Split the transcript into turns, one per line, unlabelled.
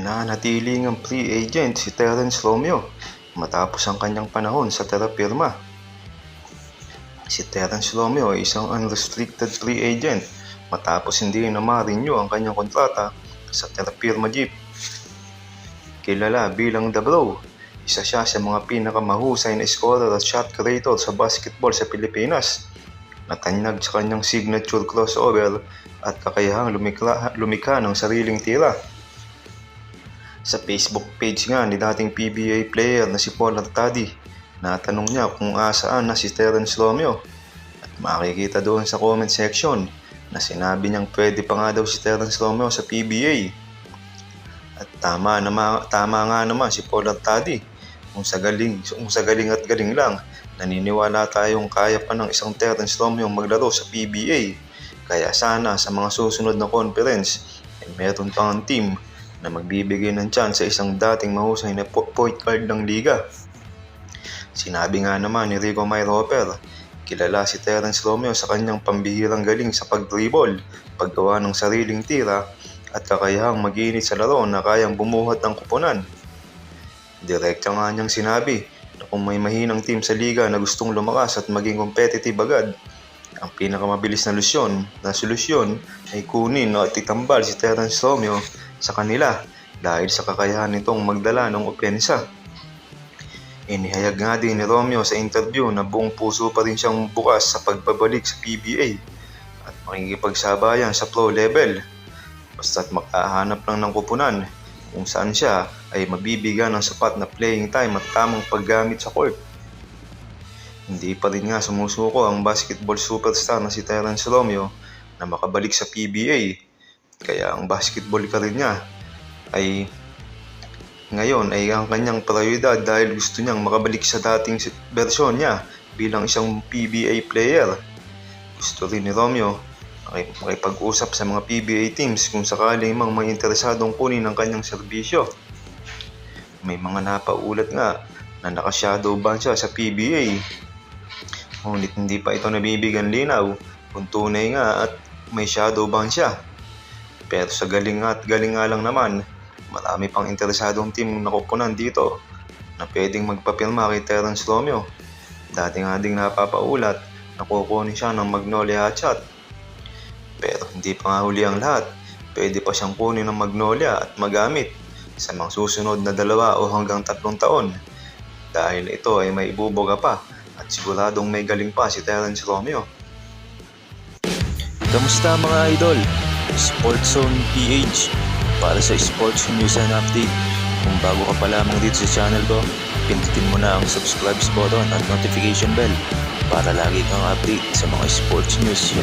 Nananatili ngang free agent si Terence Romeo matapos ang kanyang panahon sa terapirma. Si Terence Romeo ay isang unrestricted free agent matapos hindi na ma-renew ang kanyang kontrata sa terapirma Jeep. Kilala bilang The Bro, isa siya sa mga pinakamahusay na scorer at shot creator sa basketball sa Pilipinas, natanyag sa kanyang signature crossover at kakayahang lumikha ng sariling tira. Sa Facebook page nga ni dating PBA player na si Paul Artadi, natanong niya kung asaan na si Terence Romeo at makikita doon sa comment section na sinabi niyang pwede pa nga daw si Terence Romeo sa PBA. At tama nga naman si Paul Artadi, kung sa galing at galing lang, naniniwala tayong kaya pa ng isang Terence Romeo maglaro sa PBA. Kaya sana sa mga susunod na conference ay meron pang team na magbibigay ng chance sa isang dating mahusay na point guard ng liga. Sinabi nga naman ni Rico Mayroper, kilala si Terence Romeo sa kanyang pambihirang galing sa pag-dribble, paggawa ng sariling tira at kakayahang mag-init sa laro na kayang bumuhat ng kupunan. Direkta nga niyang sinabi na kung may mahinang team sa liga na gustong lumakas at maging competitive agad, ang pinakamabilis na solusyon ay kunin at itambal si Terence Romeo sa kanila dahil sa kakayahan nitong magdala ng opensa. Inihayag nga din ni Romeo sa interview na buong puso pa rin siyang bukas sa pagbabalik sa PBA at makikipagsabayan sa pro level, basta't makahanap lang ng kupunan kung saan siya ay mabibigyan ng sapat na playing time at tamang paggamit sa court. Hindi pa rin nga sumusuko ang basketball superstar na si Terence Romeo na makabalik sa PBA. Kaya ang basketball career niya ay ngayon ay ang kanyang prioridad dahil gusto niyang makabalik sa dating bersyon niya bilang isang PBA player. Gusto rin ni Romeo makipag-usap sa mga PBA teams kung sakaling mang may interesadong kunin ang kanyang serbisyo. May mga napaulat nga na naka-shadow ban siya sa PBA. Ngunit hindi pa ito nabibigyan linaw kung tunay nga at may shadow ban siya. Pero sa galing nga lang naman, marami pang interesadong team na kupunan dito na pwedeng magpapirma kay Terence Romeo. Dati nga ding napapaulat na kukunin siya ng Magnolia Hatchet. Pero hindi pa nga huli ang lahat, pwede pa siyang kunin ng Magnolia at magamit sa mga susunod na 2 o hanggang 3 taon. Dahil ito ay may ibubuga pa at siguradong may galing pa si Terence Romeo.
Kamusta mga idol? Sports Zone PH para sa sports news and update. Kung bago ka pa lamang dito sa channel ko, pindutin mo na ang subscribe button at notification bell para lagi kang update sa mga sports news.